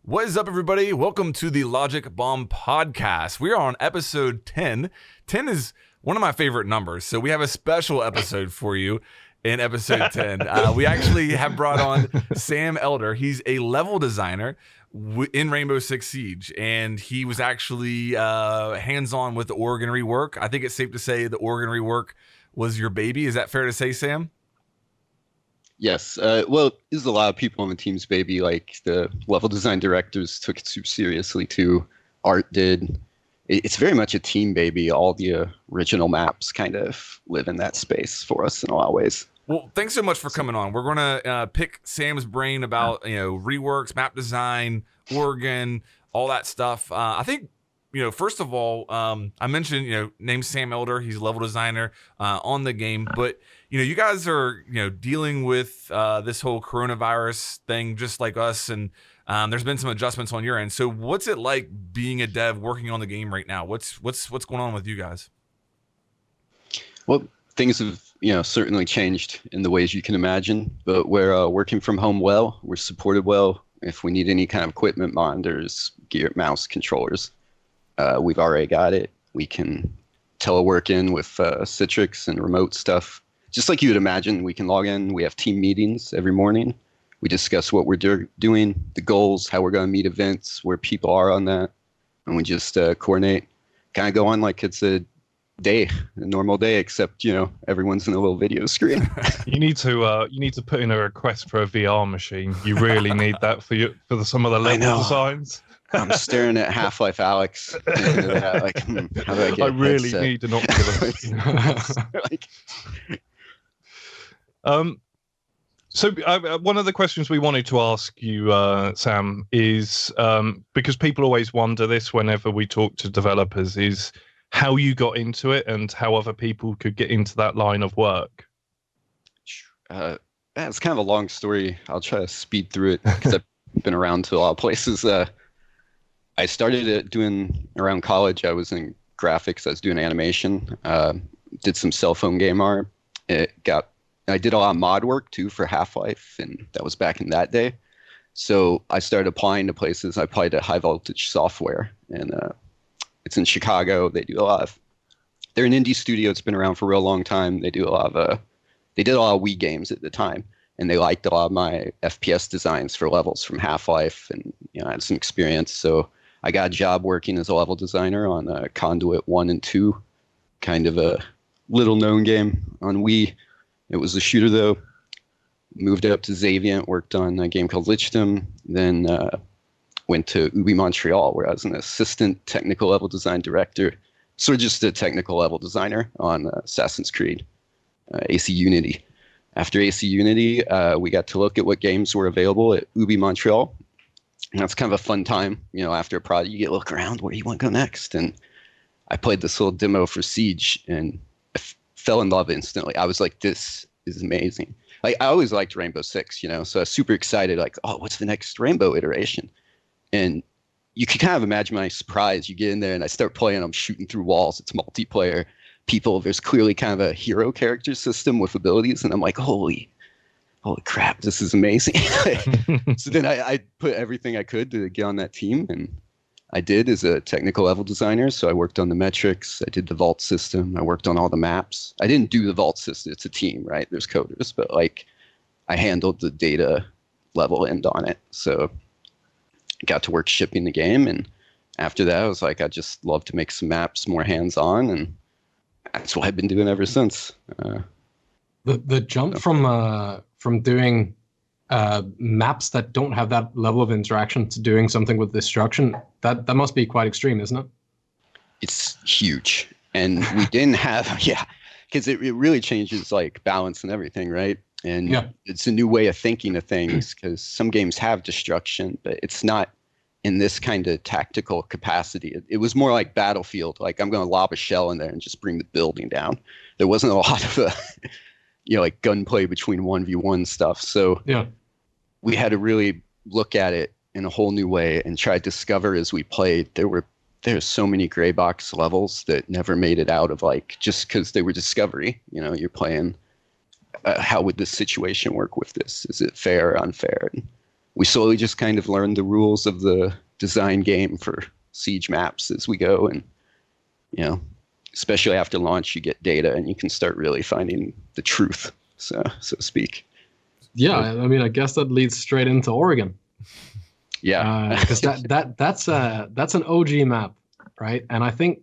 What is up, everybody? Welcome to the Logic Bomb Podcast. We are on episode 10. 10 is one of my favorite numbers, so we have a special episode for you in episode 10. We actually have brought on Sam Elder. He's a level designer in Rainbow Six Siege, and he was actually hands-on with the Oregon Rework. I think it's safe to say the Oregon Rework was your baby. Is that fair to say, Sam? Yes. Well, there's a lot of people on the team's baby. Like the level design directors took it super seriously too. Art did. It's very much a team baby. All the original maps kind of live in that space for us in a lot of ways. Well, thanks so much for coming on. We're going to pick Sam's brain about, reworks, map design, Oregon, all that stuff. I think, first of all, I mentioned, name's Sam Elder. He's a level designer on the game. But, you guys are, dealing with this whole coronavirus thing just like us. And there's been some adjustments on your end. So what's it like being a dev working on the game right now? What's going on with you guys? Well, things have, certainly changed in the ways you can imagine. But we're working from home well. We're supported well. If we need any kind of equipment, monitors, gear, mouse, controllers, we've already got it. We can telework in with Citrix and remote stuff. Just like you would imagine, we can log in. We have team meetings every morning. We discuss what we're doing, the goals, how we're going to meet events, where people are on that. And we just coordinate, kind of go on like it's a normal day, except, everyone's in a little video screen. You need to put in a request for a VR machine. You really need that for some of the level designs. I'm staring at Half-Life Alyx. How do I get I really need an Oculus. So one of the questions we wanted to ask you, Sam, is because people always wonder this whenever we talk to developers, is how you got into it and how other people could get into that line of work. It's kind of a long story. I'll try to speed through it because I've been around to a lot of places. I started it doing around college. I was in graphics. I was doing animation. Did some cell phone game art. I did a lot of mod work too for Half-Life, and that was back in that day. So I started applying to places. I applied to High Voltage Software, and it's in Chicago. They're an indie studio. It's been around for a real long time. They did a lot of Wii games at the time, and they liked a lot of my FPS designs for levels from Half-Life, and I had some experience. So I got a job working as a level designer on Conduit 1 and 2, kind of a little-known game on Wii. It was a shooter, though. Moved up to Xavient, worked on a game called Lichdom, then went to Ubi Montreal, where I was an assistant technical level design director. Sort of just a technical level designer on Assassin's Creed, AC Unity. After AC Unity, we got to look at what games were available at Ubi Montreal. And that's kind of a fun time. After a project, you get to look around, where you want to go next. And I played this little demo for Siege, and I fell in love instantly. I was like, this is amazing. Like, I always liked Rainbow Six, so I was super excited, like, oh, what's the next Rainbow iteration? And you can kind of imagine my surprise. You get in there, and I start playing, I'm shooting through walls. It's multiplayer. There's clearly kind of a hero character system with abilities, and I'm like, holy crap, this is amazing. So then I put everything I could to get on that team, and I did as a technical level designer. So I worked on the metrics, I did the vault system, I worked on all the maps. I didn't do the vault system, it's a team, right? There's coders, but I handled the data level end on it. So I got to work shipping the game, and after that I was like, I just love to make some maps more hands-on, and that's what I've been doing ever since. The jump from doing maps that don't have that level of interaction to doing something with destruction, that must be quite extreme, isn't it? It's huge. And we didn't have, because it really changes balance and everything, right? And it's a new way of thinking of things, because some games have destruction, but it's not in this kind of tactical capacity. It was more like Battlefield, like I'm going to lob a shell in there and just bring the building down. There wasn't a lot of gunplay between 1v1 stuff. So we had to really look at it in a whole new way and try to discover as we played. There's so many gray box levels that never made it out of just because they were discovery. You're playing, how would this situation work with this? Is it fair or unfair? And we slowly just kind of learned the rules of the design game for Siege maps as we go. And, especially after launch, you get data and you can start really finding the truth, so to speak. Yeah, I mean, I guess that leads straight into Oregon. Yeah, because that's an OG map, right? And I think,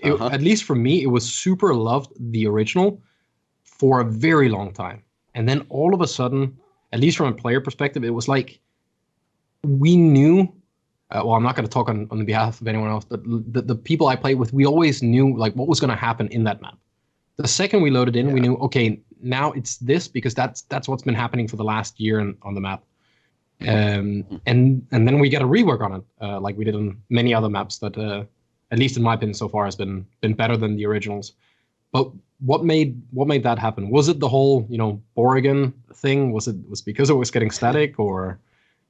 at least for me, it was super loved, the original, for a very long time. And then all of a sudden, at least from a player perspective, it was like we knew. Well, I'm not going to talk on the behalf of anyone else, but the people I played with, we always knew like what was going to happen in that map. The second we loaded in, we knew, okay, now it's this, because that's what's been happening for the last year on the map. And then we get a rework on it, like we did on many other maps that, at least in my opinion so far, has been better than the originals. But what made that happen? Was it the whole Oregon thing? Was because it was getting static, or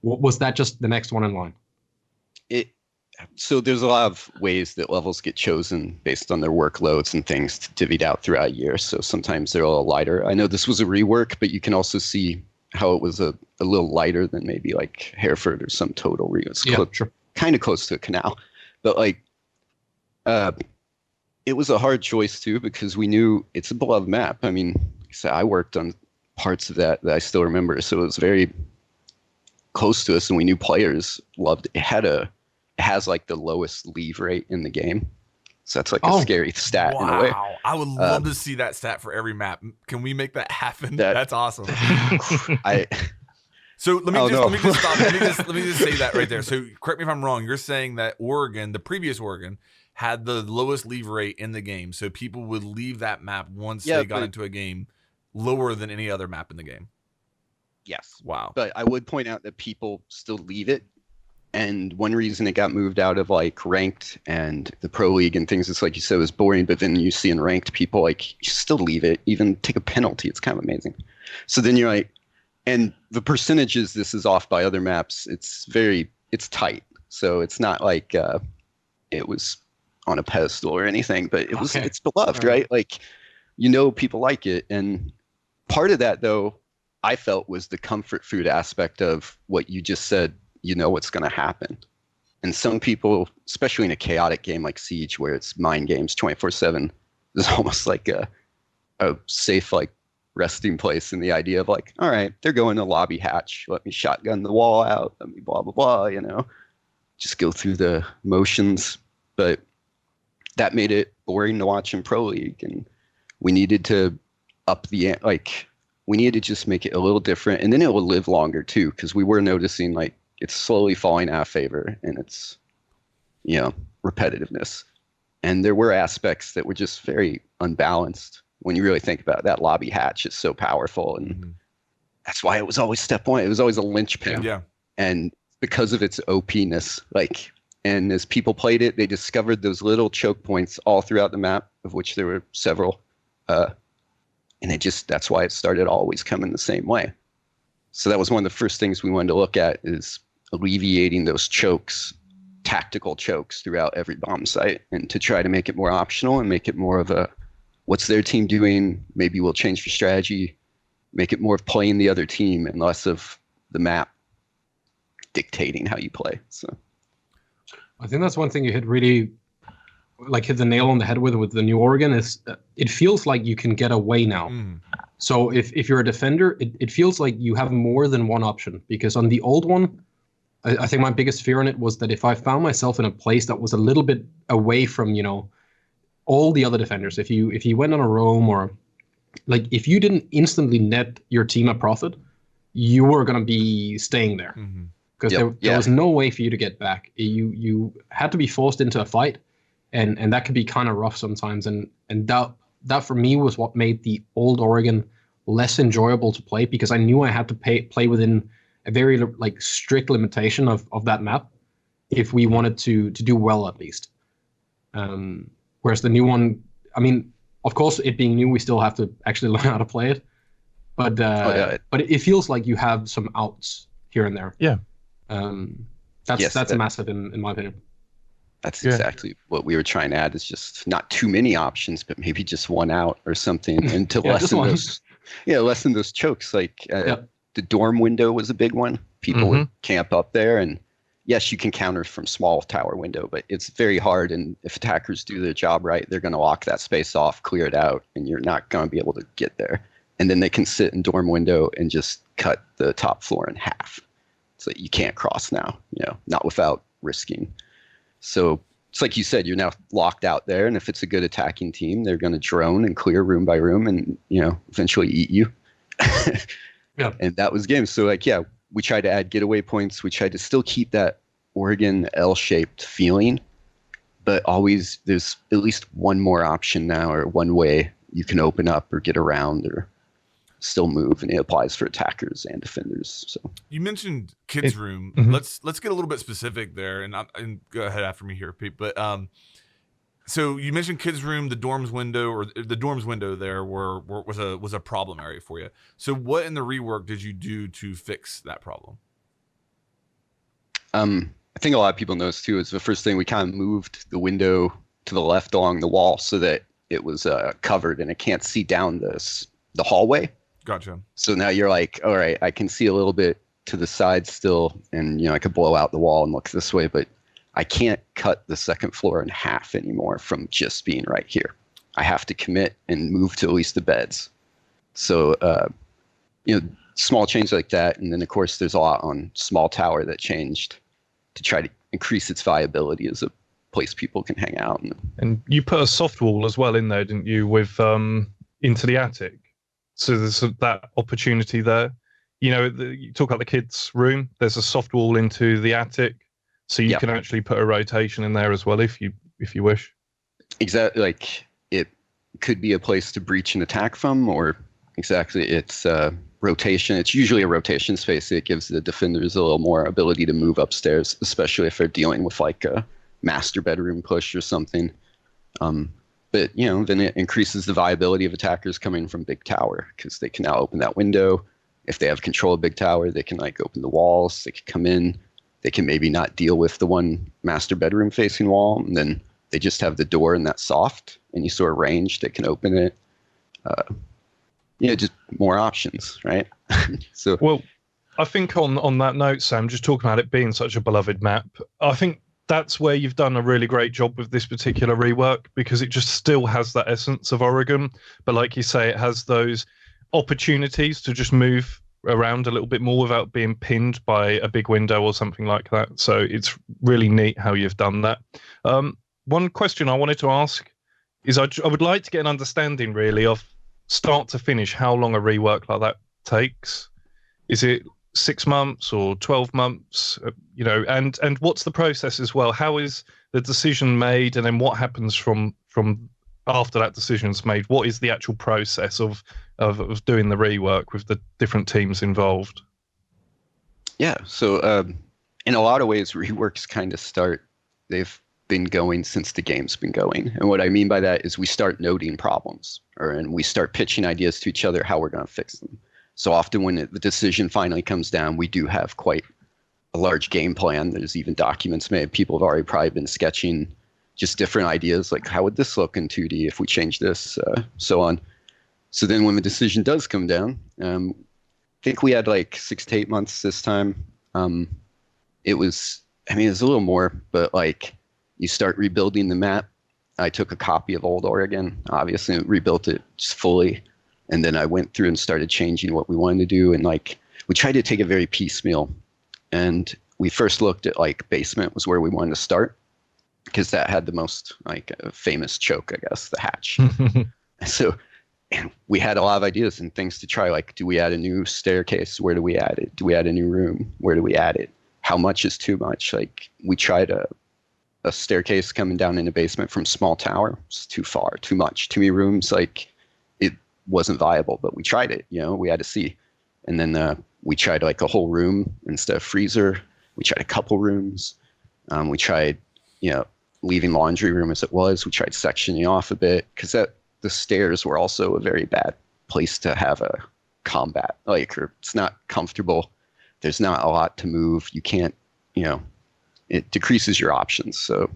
was that just the next one in line? So there's a lot of ways that levels get chosen based on their workloads and things divvied out throughout a year. So sometimes they're a little lighter. I know this was a rework, but you can also see how it was a little lighter than maybe like Hereford or some total. Sure. Kind of close to a canal. But like, it was a hard choice too, because we knew it's a beloved map. I mean, like I said, I worked on parts of that I still remember. So it was very close to us, and we knew players loved it. It has like the lowest leave rate in the game. So that's like a scary stat in a way. Wow. I would love to see that stat for every map. Can we make that happen? That's awesome. So let me just stop. Let me just say that right there. So correct me if I'm wrong. You're saying that Oregon, the previous Oregon, had the lowest leave rate in the game. So people would leave that map once they got into a game lower than any other map in the game. Yes. Wow. But I would point out that people still leave it. And one reason it got moved out of like ranked and the pro league and things, it's like you said, was boring. But then you see in ranked, people like you still leave it, even take a penalty. It's kind of amazing. So then you're like, and the percentages, this is off by other maps. It's tight. So it's not like it was on a pedestal or anything, but it's beloved, right? Like, people like it. And part of that, though, I felt was the comfort food aspect of what you just said. What's going to happen. And some people, especially in a chaotic game like Siege, where it's mind games 24/7, there's almost like a safe like resting place in the idea of like, all right, they're going to lobby hatch. Let me shotgun the wall out. Let me blah, blah, blah, just go through the motions. But that made it boring to watch in Pro League. And we needed to we needed to just make it a little different. And then it will live longer too, because we were noticing like, it's slowly falling out of favor in its, repetitiveness. And there were aspects that were just very unbalanced. When you really think about it, that lobby hatch is so powerful. And that's why it was always step one. It was always a linchpin. Yeah. And because of its OP-ness, and as people played it, they discovered those little choke points all throughout the map, of which there were several. And that's why it started always coming the same way. So that was one of the first things we wanted to look at, is alleviating those chokes, tactical chokes throughout every bomb site, and to try to make it more optional and make it more of a, what's their team doing? Maybe we'll change for strategy, make it more of playing the other team and less of the map dictating how you play. So I think that's one thing you hit the nail on the head with the new Oregon is it feels like you can get away now. So if you're a defender, it feels like you have more than one option, because on the old one, I think my biggest fear in it was that if I found myself in a place that was a little bit away from, all the other defenders, if you went on a roam, or like if you didn't instantly net your team a profit, you were going to be staying there, because there was no way for you to get back. You had to be forced into a fight, and that could be kind of rough sometimes. And that for me was what made the old Oregon less enjoyable to play, because I knew I had to play within a very strict limitation of that map if we wanted to do well, at least. Whereas the new one, I mean, of course, it being new, we still have to actually learn how to play it. But but it feels like you have some outs here and there. Yeah. That's massive in my opinion. That's exactly what we were trying to add, is just not too many options, but maybe just one out or something, and to lessen those chokes, the dorm window was a big one. People would camp up there, and yes, you can counter from small tower window, but it's very hard. And if attackers do their job right, they're going to lock that space off, clear it out, and you're not going to be able to get there. And then they can sit in dorm window and just cut the top floor in half. So you can't cross now, not without risking. So it's like you said, you're now locked out there. And if it's a good attacking team, they're going to drone and clear room by room and, eventually eat you. Yeah. And that was game. So we tried to add getaway points. We tried to still keep that Oregon L-shaped feeling, but always there's at least one more option now, or one way you can open up or get around or still move, and it applies for attackers and defenders. So you mentioned kids room. Let's get a little bit specific there, and go ahead after me here, Pete. But so you mentioned kids room, the dorms window there was a problem area for you. So what in the rework did you do to fix that problem? I think a lot of people noticed too is the first thing we kind of moved the window to the left along the wall so that it was covered and it can't see down the hallway. Gotcha. So now you're like, all right, I can see a little bit to the side still, and I could blow out the wall and look this way, but I can't cut the second floor in half anymore from just being right here. I have to commit and move to at least the beds. So small change like that, and then of course there's a lot on small tower that changed to try to increase its viability as a place people can hang out. And you put a soft wall as well in there, didn't you, with into the attic? So there's that opportunity there. You talk about the kids' room. There's a soft wall into the attic, so you can actually put a rotation in there as well if you wish. Exactly, like it could be a place to breach and attack from, or exactly it's rotation. It's usually a rotation space. It gives the defenders a little more ability to move upstairs, especially if they're dealing with like a master bedroom push or something. But then it increases the viability of attackers coming from big tower, because they can now open that window. If they have control of big tower, they can like open the walls. They can come in. They can maybe not deal with the one master bedroom facing wall, and then they just have the door and that soft, and you sort of range. They can open it. Just more options, right? So well, I think on that note, Sam, just talking about it being such a beloved map, I think that's where you've done a really great job with this particular rework, because it just still has that essence of Oregon. But like you say, it has those opportunities to just move around a little bit more without being pinned by a big window or something like that. So it's really neat how you've done that. One question I wanted to ask is I would like to get an understanding really of start to finish, how long a rework like that takes. Is it 6 months or 12 months, and what's the process as well? How is the decision made, and then what happens from after that decision's made? What is the actual process of doing the rework with the different teams involved? Yeah, so in a lot of ways, reworks kind of they've been going since the game's been going. And what I mean by that is we start noting problems, and we start pitching ideas to each other how we're going to fix them. So often when the decision finally comes down, we do have quite a large game plan. There's even documents made. People have already probably been sketching just different ideas, like how would this look in 2D if we change this, so on. So then when the decision does come down, I think we had like 6 to 8 months this time. It was a little more, but like you start rebuilding the map. I took a copy of Old Oregon, obviously, and rebuilt it just fully. And then I went through and started changing what we wanted to do. And like, we tried to take it very piecemeal. And we first looked at like basement was where we wanted to start, because that had the most like famous choke, I guess, the hatch. So we had a lot of ideas and things to try. Like, do we add a new staircase? Where do we add it? Do we add a new room? Where do we add it? How much is too much? Like, we tried a staircase coming down in the basement from small tower. It's too far, too much, too many rooms. Like, it wasn't viable, but we tried it, we had to see. And then we tried like a whole room instead of freezer. We tried a couple rooms. We tried, leaving laundry room as it was. We tried sectioning off a bit, because the stairs were also a very bad place to have a combat. Like, or it's not comfortable. There's not a lot to move. You can't, it decreases your options. So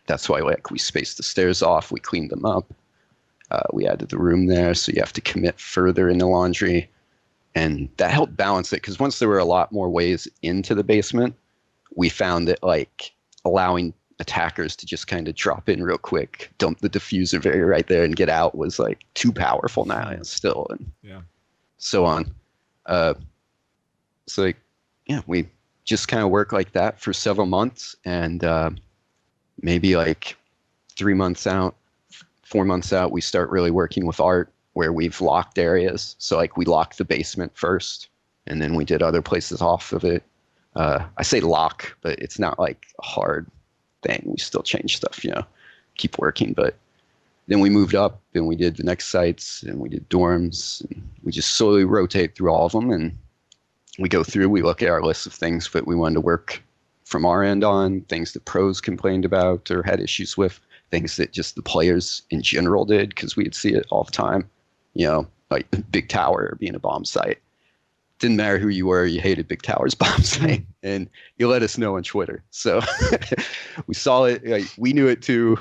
that's why we spaced the stairs off. We cleaned them up. We added the room there, so you have to commit further in the laundry. And that helped balance it, because once there were a lot more ways into the basement, we found that like allowing attackers to just kind of drop in real quick, dump the diffuser very right there and get out was like too powerful now still, and so on. So like, yeah, we just kind of work like that for several months, and maybe like 3 months out, 4 months out, we start really working with art where we've locked areas. So like we locked the basement first, and then we did other places off of it. I say lock, but it's not like a hard thing. We still change stuff, keep working. But then we moved up and we did the next sites, and we did dorms, and we just slowly rotate through all of them. And we go through, we look at our list of things that we wanted to work from our end on, things that pros complained about or had issues with, things that just the players in general did, because we'd see it all the time. Like Big Tower being a bomb site. Didn't matter who you were, you hated Big Tower's bomb site, and you let us know on Twitter. So we saw it, like, we knew it too,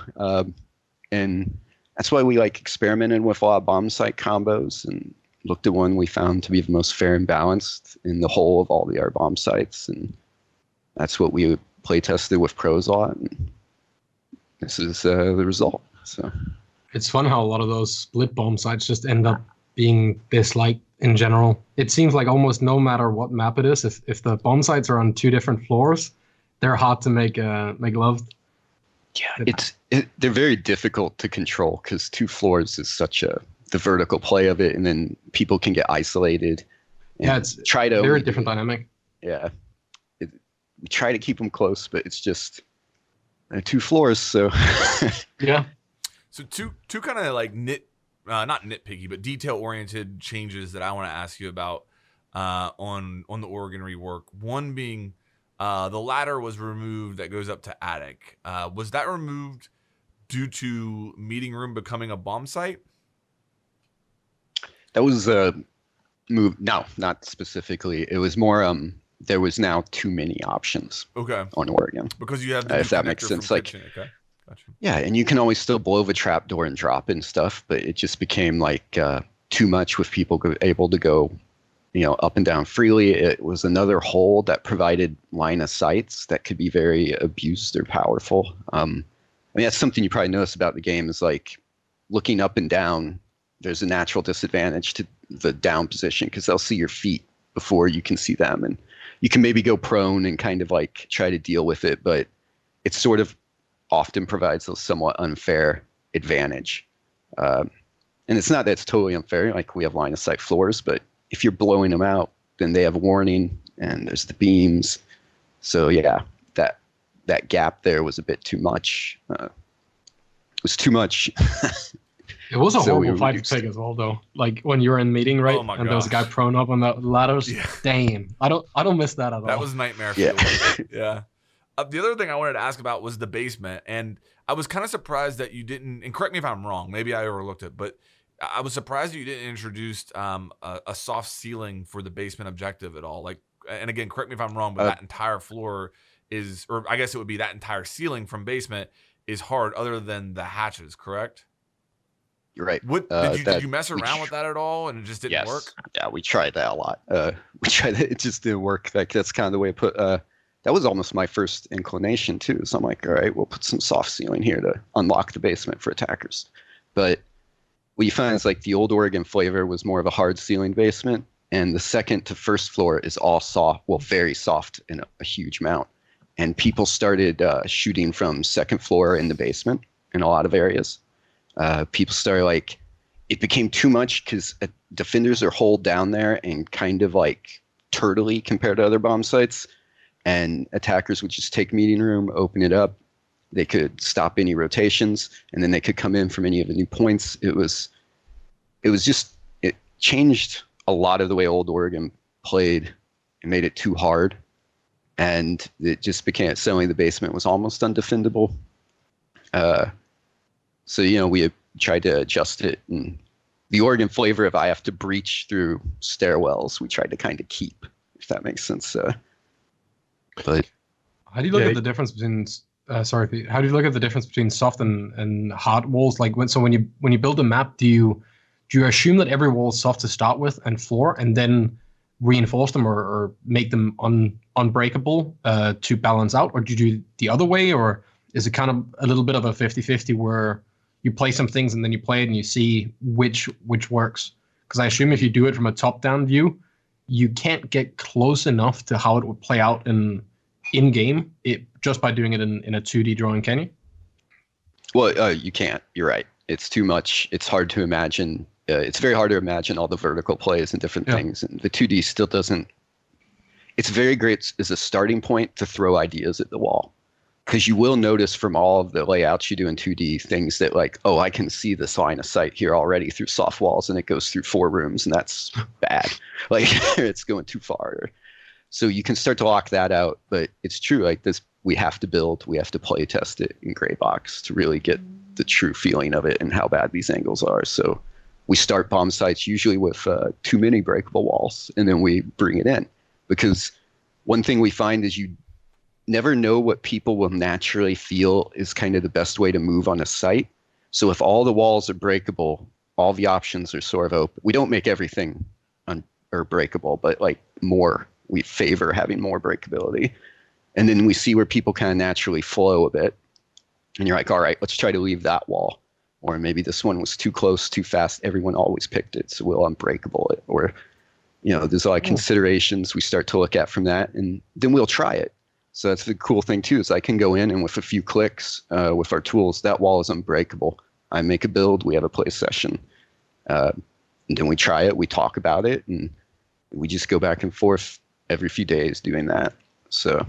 and that's why we like experimented with a lot of bomb site combos and looked at one we found to be the most fair and balanced in the whole of all the our bomb sites, and that's what we play tested with pros a lot, and this is the result. So. It's fun how a lot of those split bomb sites just end up being disliked in general. It seems like almost no matter what map it is, if the bomb sites are on 2 different floors, they're hard to make loved. Yeah, they're very difficult to control, because 2 floors is such the vertical play of it, and then people can get isolated. Yeah, it's very different dynamic. Yeah, we try to keep them close, but it's just 2 floors, so yeah. So two kind of like not nitpicky, but detail-oriented changes that I want to ask you about on the Oregon Rework. One being the ladder was removed that goes up to attic. Was that removed due to meeting room becoming a bomb site? That was a move. No, not specifically. It was more there was now too many options. Okay. On Oregon, because you have the if that makes sense. Like. Kitchen. Okay. Gotcha. Yeah, and you can always still blow the trap door and drop in stuff, but it just became like too much with people able to go, up and down freely. It was another hole that provided line of sights that could be very abused or powerful. I mean, that's something you probably notice about the game is like looking up and down. There's a natural disadvantage to the down position, because they'll see your feet before you can see them, and you can maybe go prone and kind of like try to deal with it, but it's sort of often provides a somewhat unfair advantage. And it's not that it's totally unfair, like we have line of sight floors, but if you're blowing them out, then they have a warning, and there's the beams. So yeah, that gap there was a bit too much. It was too much. It was a horrible fight to take as well, though. Like when you were in meeting, right? Oh my and there was a guy prone up on the ladders. Yeah. Damn, I don't miss that at all. That was nightmare. Yeah. The other thing I wanted to ask about was the basement, and I was kind of surprised that you didn't, and correct me if I'm wrong, maybe I overlooked it, but I was surprised that you didn't introduce a soft ceiling for the basement objective at all. Like, and again, correct me if I'm wrong, but that entire floor is, or I guess it would be that entire ceiling from basement is hard other than the hatches, correct? You're right. What did you mess around with that at all, and it just didn't work? Yeah, we tried that a lot. We tried it; it just didn't work. Like that's kind of the way I put. That was almost my first inclination too. So I'm like, all right, we'll put some soft ceiling here to unlock the basement for attackers. But what you find is like the old Oregon flavor was more of a hard ceiling basement, and the second to first floor is all soft, well, very soft in a huge amount. And people started shooting from second floor in the basement in a lot of areas. People started like, it became too much because defenders are holed down there and kind of like turtley compared to other bomb sites. And attackers would just take meeting room, open it up. They could stop any rotations, and then they could come in from any of the new points. It changed a lot of the way old Oregon played. It made it too hard, and it just became, suddenly the basement was almost undefendable. So, we tried to adjust it, and the Oregon flavor of I have to breach through stairwells, we tried to kind of keep, if that makes sense. But how do you look at the difference between how do you look at the difference between soft and hard walls? Like when you build a map, do you assume that every wall is soft to start with and floor, and then reinforce them or make them unbreakable to balance out, or do you do the other way, or is it kind of a little bit of a 50-50 where you play some things and then you play it and you see which works? Because I assume if you do it from a top-down view, you can't get close enough to how it would play out in game just by doing it in a 2D drawing, can you? Well, you can't. You're right. It's too much. It's hard to imagine. It's very hard to imagine all the vertical plays and different things. And the 2D still doesn't. It's very great as a starting point to throw ideas at the wall. Because you will notice from all of the layouts you do in 2D things that like, oh, I can see this line of sight here already through soft walls, and it goes through 4 rooms, and that's bad. Like it's going too far. So you can start to lock that out. But it's true, like this, we have to play test it in gray box to really get the true feeling of it and how bad these angles are. So we start bomb sites usually with too many breakable walls, and then we bring it in. Because one thing we find is you never know what people will naturally feel is kind of the best way to move on a site. So if all the walls are breakable, all the options are sort of open. We don't make everything breakable, but like more, we favor having more breakability. And then we see where people kind of naturally flow a bit. And you're like, all right, let's try to leave that wall. Or maybe this one was too close, too fast. Everyone always picked it, so we'll unbreakable it. Or, there's a lot of considerations we start to look at from that, and then we'll try it. So that's the cool thing too, is I can go in and with a few clicks with our tools, that wall is unbreakable. I make a build, we have a play session. And then we try it, we talk about it, and we just go back and forth every few days doing that. So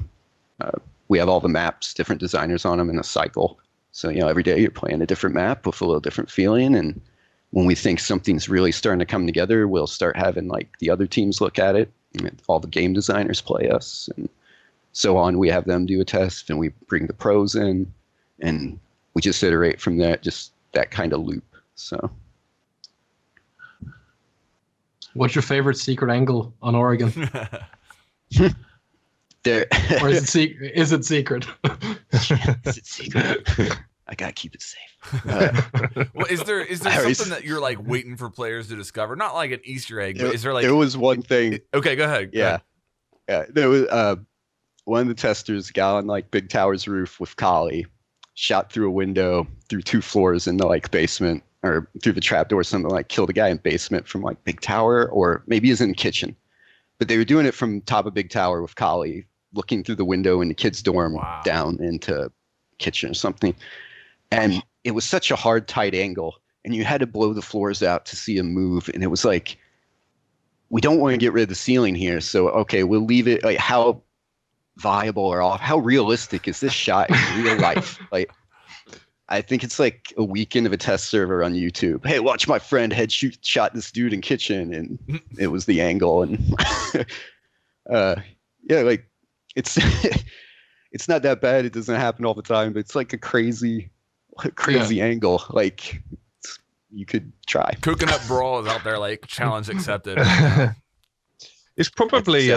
we have all the maps, different designers on them in a cycle. So, every day you're playing a different map with a little different feeling. And when we think something's really starting to come together, we'll start having like the other teams look at it. All the game designers play us and so on. We have them do a test and we bring the pros in and we just iterate from that, just that kind of loop. So. What's your favorite secret angle on Oregon? There. Or is it secret? Is it secret? I gotta keep it safe. Well, is there something that you're like waiting for players to discover? Not like an Easter egg, but is there like? There was one thing. Okay, go ahead. Yeah. There was one of the testers got on like Big Tower's roof with Kali, shot through a window through 2 floors in the like basement or through the trapdoor or something, like killed a guy in basement from like Big Tower, or maybe he's in the kitchen. But they were doing it from top of Big Tower with Kali, looking through the window in the kid's dorm down into kitchen or something. And it was such a hard, tight angle. And you had to blow the floors out to see him move. And it was like, we don't want to get rid of the ceiling here. So, okay, we'll leave it. Like, how viable or how realistic is this shot in real life? Like, I think it's like a weekend of a test server on YouTube. Hey, watch my friend shot this dude in kitchen. And it was the angle. And yeah, like, it's it's not that bad. It doesn't happen all the time, but it's like a crazy angle. Like you could try. Coconut Brawl is out there, like challenge accepted. It's probably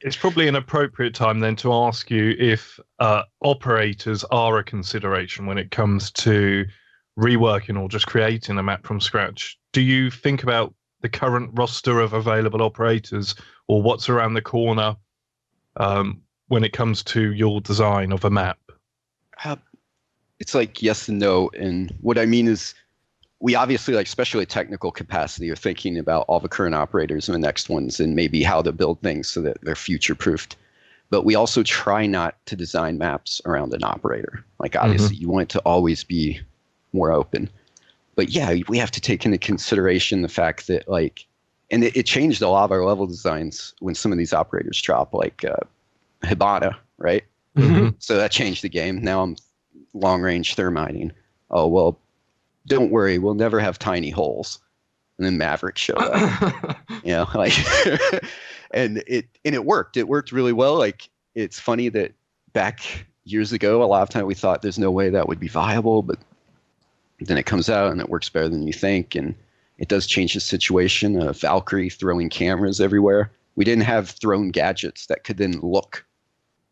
it's probably an appropriate time then to ask you if operators are a consideration when it comes to reworking or just creating a map from scratch. Do you think about the current roster of available operators or what's around the corner when it comes to your design of a map? It's like yes and no. And what I mean is we obviously, like, especially technical capacity, are thinking about all the current operators and the next ones and maybe how to build things so that they're future-proofed. But we also try not to design maps around an operator. Like, obviously, you want it to always be more open. But yeah, we have to take into consideration the fact that, like, and it changed a lot of our level designs when some of these operators drop, like Hibana, right? So that changed the game. Now I'm long-range thermiting. Oh, well, don't worry, we'll never have tiny holes. And then Maverick showed up. Like, and it worked. It worked really well. Like, it's funny that back years ago, a lot of time we thought there's no way that would be viable, but then it comes out and it works better than you think. And it does change the situation. Valkyrie throwing cameras everywhere. We didn't have thrown gadgets that could then look.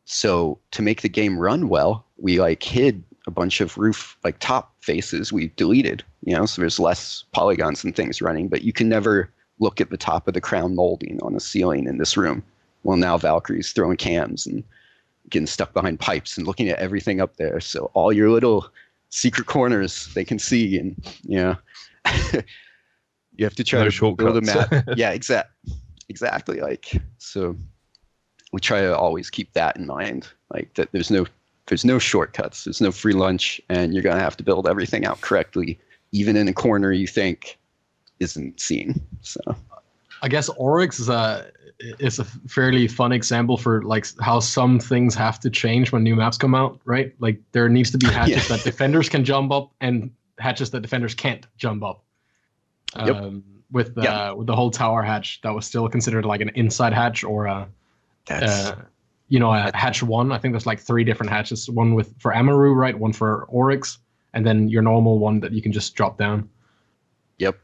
So to make the game run well, we like hid a bunch of roof, like top faces we deleted, so there's less polygons and things running, but you can never look at the top of the crown molding on the ceiling in this room. Well, now Valkyrie's throwing cams and getting stuck behind pipes and looking at everything up there. So all your little secret corners they can see, and you have to try to build a map. Yeah, exactly. Like, so we try to always keep that in mind. Like that there's no shortcuts. There's no free lunch, and you're gonna have to build everything out correctly, even in a corner you think isn't seen. So I guess Oryx is a fairly fun example for like how some things have to change when new maps come out, right? Like there needs to be hatches that defenders can jump up and hatches that defenders can't jump up. With the whole tower hatch, that was still considered like an inside hatch or a hatch one. I think there's like 3 different hatches. One for Amaru, right? One for Oryx, and then your normal one that you can just drop down. Yep.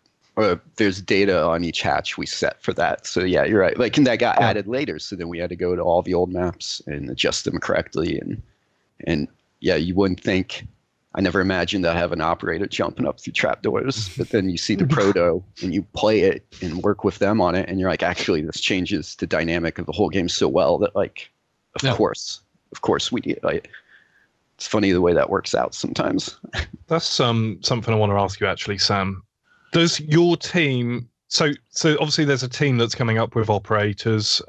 There's data on each hatch we set for that. So yeah, you're right. Like, and that got added later. So then we had to go to all the old maps and adjust them correctly. And yeah, you wouldn't think. I never imagined I have an operator jumping up through trapdoors, but then you see the proto and you play it and work with them on it, and you're like, actually, this changes the dynamic of the whole game so well that, like, of course we do. Like, it's funny the way that works out sometimes. That's something I want to ask you actually, Sam. Does your team? So obviously there's a team that's coming up with operators.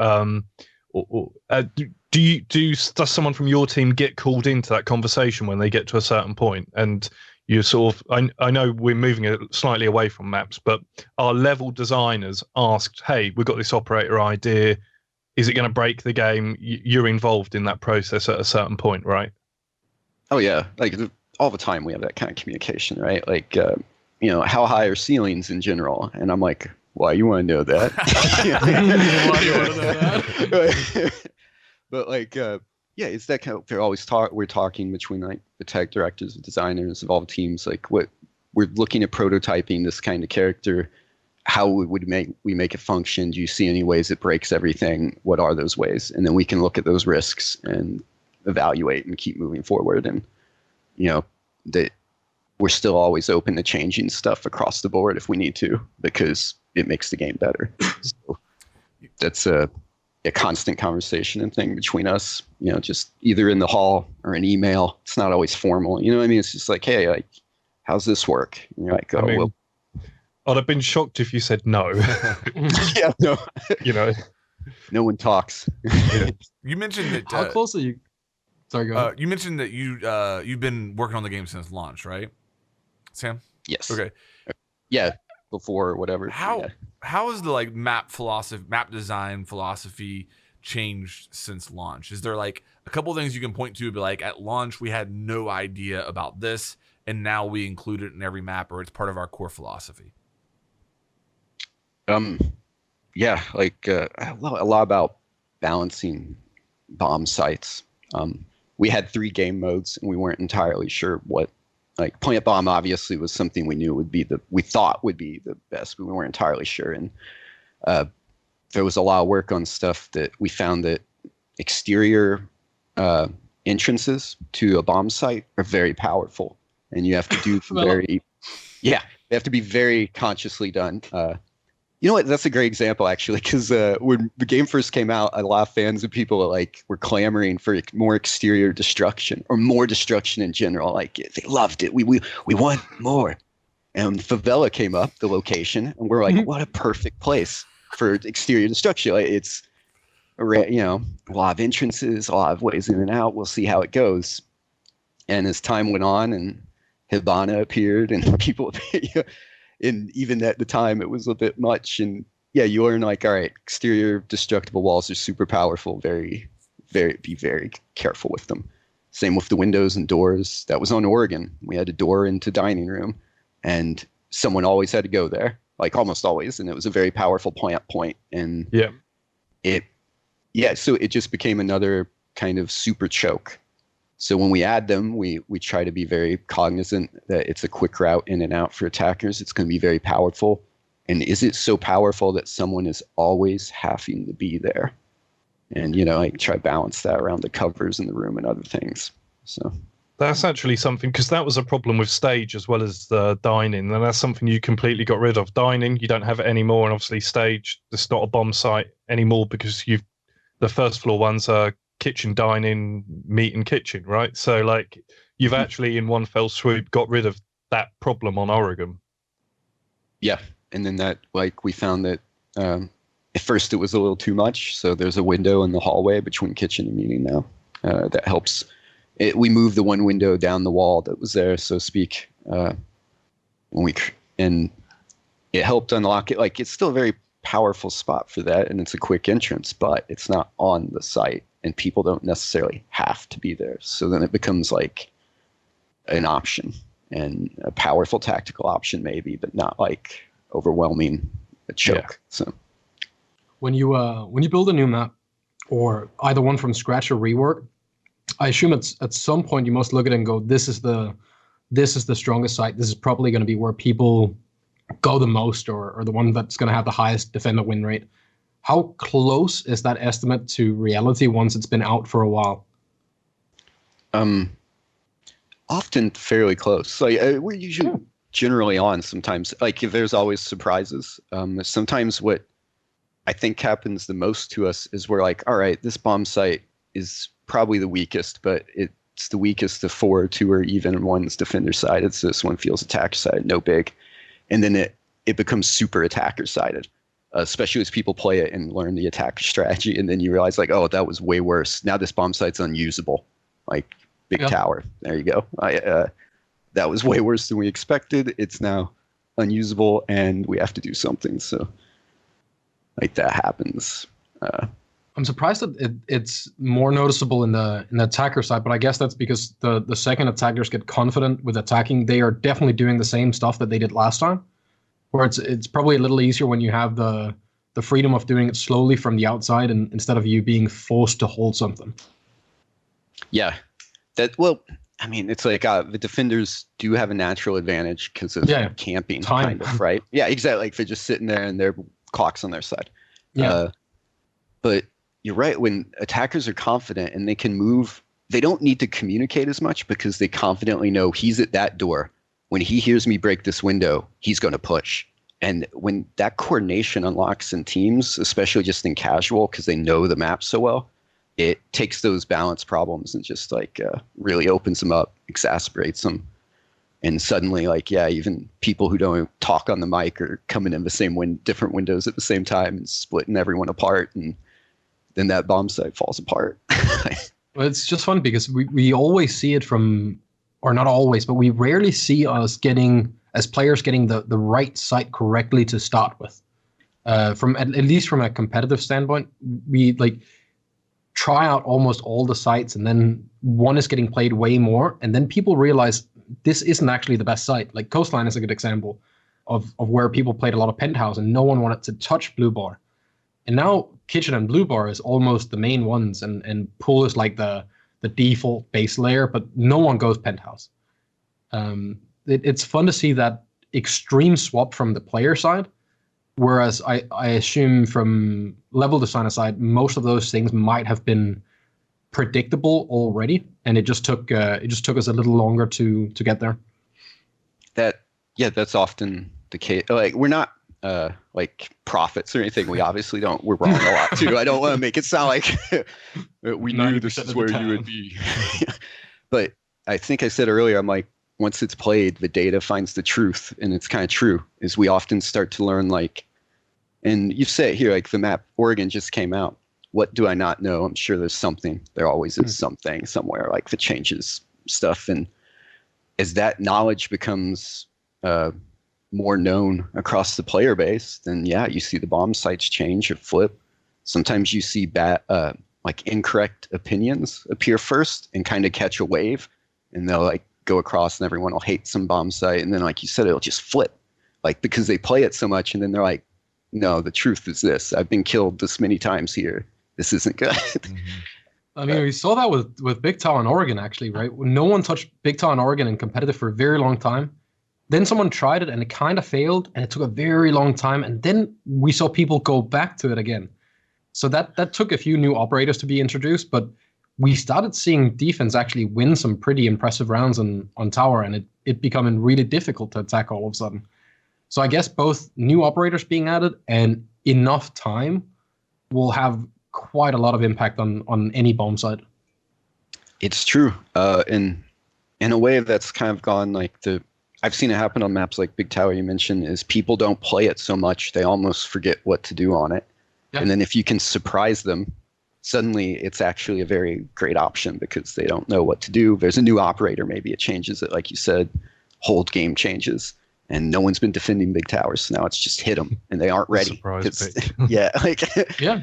Does someone from your team get called into that conversation when they get to a certain point? And you sort of, I know we're moving it slightly away from maps, but our level designers asked, hey, we've got this operator idea. Is it going to break the game? You're involved in that process at a certain point, right? Oh yeah, like all the time we have that kind of communication, right? Like, how high are ceilings in general? And I'm like, why you want to know that? Why you want to know that? But like, it's that kind of. We're talking between like the tech directors, the designers of all the teams. Like, what we're looking at prototyping this kind of character. How would we make it function? Do you see any ways it breaks everything? What are those ways? And then we can look at those risks and evaluate and keep moving forward. And that we're still always open to changing stuff across the board if we need to, because it makes the game better. So that's a constant conversation and thing between us, just either in the hall or an email. It's not always formal. You know what I mean? It's just like, hey, like, how's this work? And you're like, oh, I'd have been shocked if you said no. Yeah, no. No one talks. You mentioned that. How close are you? Sorry, go ahead. You mentioned that you've been working on the game since launch, right, Sam? Yes. Okay. Yeah, before or whatever. How has the map design philosophy changed since launch? Is there like a couple things you can point to? Be like, at launch we had no idea about this, and now we include it in every map, or it's part of our core philosophy. Yeah, like a lot about balancing bomb sites. We had 3 game modes, and we weren't entirely sure what. Like, plant bomb obviously was something we knew we thought would be the best, but we weren't entirely sure. And there was a lot of work on stuff that we found that exterior entrances to a bomb site are very powerful, and you have to do they have to be very consciously done. You know what? That's a great example, actually, because when the game first came out, a lot of fans and people were clamoring for more exterior destruction or more destruction in general. Like, they loved it. We want more. And Favela came up, the location, and we're like, what a perfect place for exterior destruction. Like, it's a lot of entrances, a lot of ways in and out. We'll see how it goes. And as time went on, and Hibana appeared, and people. And even at the time, it was a bit much. And yeah, you learn like, all right, exterior destructible walls are super powerful. Be very careful with them. Same with the windows and doors. That was on Oregon. We had a door into dining room, and someone always had to go there, like almost always. And it was a very powerful plant point. And so it just became another kind of super choke. So when we add them, we try to be very cognizant that it's a quick route in and out for attackers. It's going to be very powerful. And is it so powerful that someone is always having to be there? And, I try to balance that around the covers in the room and other things. So That's actually something, because that was a problem with stage as well as dining, and that's something you completely got rid of. Dining, you don't have it anymore, and obviously stage, it's not a bomb site anymore because the first floor ones are kitchen, dining, meat, and kitchen, right? So like you've actually in one fell swoop got rid of that problem on Oregon. Yeah, and then that we found that at first it was a little too much, so there's a window in the hallway between kitchen and meeting now that helps. We moved the one window down the wall that was there, so to speak, and it helped unlock it. Like, it's still a very powerful spot for that, and it's a quick entrance, but it's not on the site, and people don't necessarily have to be there. So then it becomes like an option, and a powerful tactical option maybe, but not like overwhelming a choke. Yeah. So when you build a new map, or either one from scratch or rework, I assume at some point you must look at it and go, this is the strongest site. This is probably going to be where people go the most, or the one that's going to have the highest defender win rate. How close is that estimate to reality once it's been out for a while? Often fairly close. Like we're usually generally on. Sometimes, like, if there's always surprises. Sometimes what I think happens the most to us is we're like, all right, this bomb site is probably the weakest, but it's the weakest of 4, 2, or even one's defender sided. So this one feels attacker sided, no big. And then it becomes super attacker sided, especially as people play it and learn the attacker strategy. And then you realize, like, oh, that was way worse. Now this bomb site's unusable. Like, big tower. There you go. That was way worse than we expected. It's now unusable and we have to do something. So like that happens. I'm surprised that it's more noticeable in the attacker side, but I guess that's because the second attackers get confident with attacking, they are definitely doing the same stuff that they did last time. Where it's probably a little easier when you have the freedom of doing it slowly from the outside, and instead of you being forced to hold something. Yeah, I mean, it's like the defenders do have a natural advantage because of camping, kind of, right? Yeah, exactly. Like they're just sitting there and their clock's on their side. Yeah, but you're right. When attackers are confident and they can move, they don't need to communicate as much because they confidently know he's at that door. When he hears me break this window, he's going to push. And when that coordination unlocks in teams, especially just in casual, because they know the map so well, it takes those balance problems and just like really opens them up, exacerbates them. And suddenly, like, yeah, even people who don't talk on the mic are coming in the same different windows at the same time and splitting everyone apart. And then that bomb site falls apart. Well, it's just fun because we always see it from, or not always, but we rarely see us as players getting the right site correctly to start with. From at least from a competitive standpoint, we like try out almost all the sites, and then one is getting played way more, and then people realize this isn't actually the best site. Like Coastline is a good example of where people played a lot of Penthouse and no one wanted to touch Blue Bar. And now Kitchen and Blue Bar is almost the main ones, and Pool is like the default base layer, but no one goes Penthouse. It's fun to see that extreme swap from the player side, whereas I assume from level designer side, most of those things might have been predictable already, and it just took us a little longer to get there. That's often the case. Like, we're not like prophets or anything. We obviously don't. We're wrong a lot too. I don't want to make it sound like we knew this is where you would be. But I think I said earlier, I'm like, once it's played, the data finds the truth, and it's kind of true. Is we often start to learn, like, and you've said it here, like the map Oregon just came out. What do I not know? I'm sure there's something. There always is something somewhere, like that changes stuff. And as that knowledge becomes more known across the player base, then yeah, you see the bomb sites change or flip. Sometimes you see like incorrect opinions appear first and kind of catch a wave, and they'll like go across, and everyone will hate some bomb site, and then like you said, it'll just flip, like because they play it so much, and then they're like, no, the truth is this. I've been killed this many times here. This isn't good. I mean, we saw that with Big Tower in Oregon, actually, right? No one touched Big Tower in Oregon in competitive for a very long time. Then someone tried it and it kind of failed, and it took a very long time. And then we saw people go back to it again. So that took a few new operators to be introduced. But we started seeing defense actually win some pretty impressive rounds on tower, and it becoming really difficult to attack all of a sudden. So I guess both new operators being added and enough time will have quite a lot of impact on any bomb site. It's true. In a way that's kind of gone like I've seen it happen on maps like Big Tower you mentioned, is people don't play it so much, they almost forget what to do on it. Yeah. And then if you can surprise them, suddenly it's actually a very great option because they don't know what to do. There's a new operator, maybe it changes it, like you said, hold game changes. And no one's been defending Big Towers, so now it's just hit them, and they aren't ready. Yeah, yeah.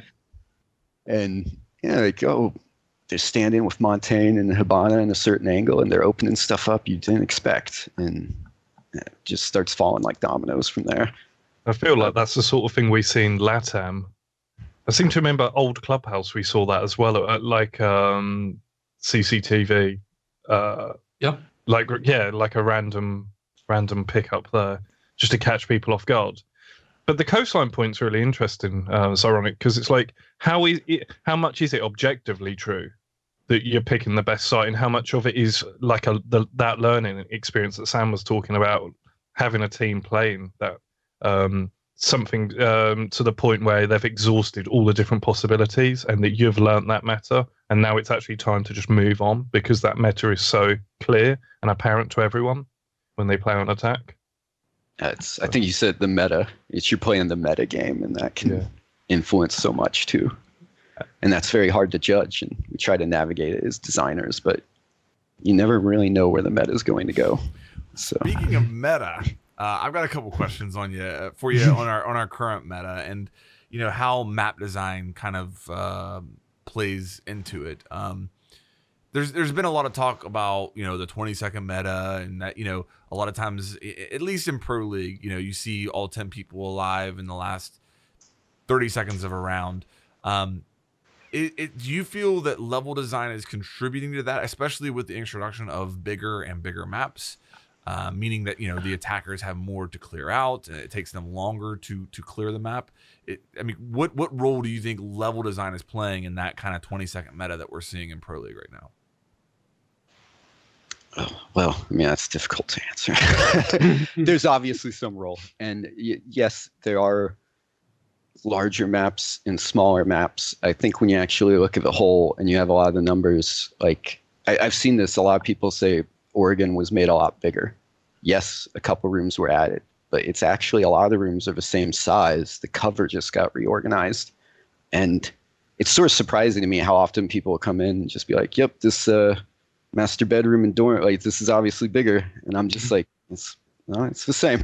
And they're standing with Montaigne and Hibana in a certain angle, and they're opening stuff up you didn't expect, and it just starts falling like dominoes from there. I feel like that's the sort of thing we see in LATAM. I seem to remember old Clubhouse, we saw that as well, at like CCTV. Like a random pickup there, just to catch people off guard. But the coastline point's really interesting. It's ironic because it's like, how much is it objectively true that you're picking the best site, and how much of it is like that learning experience that Sam was talking about, having a team playing that something to the point where they've exhausted all the different possibilities, and that you've learnt that meta, and now it's actually time to just move on because that meta is so clear and apparent to everyone when they play on attack. I think you said the meta. You're playing the meta game, and that can influence so much too. And that's very hard to judge, and we try to navigate it as designers, but you never really know where the meta is going to go. So speaking of meta, I've got a couple questions for you on our current meta, and how map design kind of plays into it. There's been a lot of talk about the 20-second meta, and that a lot of times, at least in Pro League, you see all 10 people alive in the last 30 seconds of a round. Do you feel that level design is contributing to that, especially with the introduction of bigger and bigger maps, meaning that the attackers have more to clear out, and it takes them longer to clear the map? What role do you think level design is playing in that kind of 20-second meta that we're seeing in Pro League right now? Oh, well, that's difficult to answer. There's obviously some role, and yes, there are larger maps and smaller maps. I think when you actually look at the whole and you have a lot of the numbers, like I've seen this, a lot of people say Oregon was made a lot bigger. Yes, a couple rooms were added, but it's actually a lot of the rooms are the same size. The cover just got reorganized, and it's sort of surprising to me how often people will come in and just be like, yep, this master bedroom and dorm, like this is obviously bigger, and I'm just like, it's the same.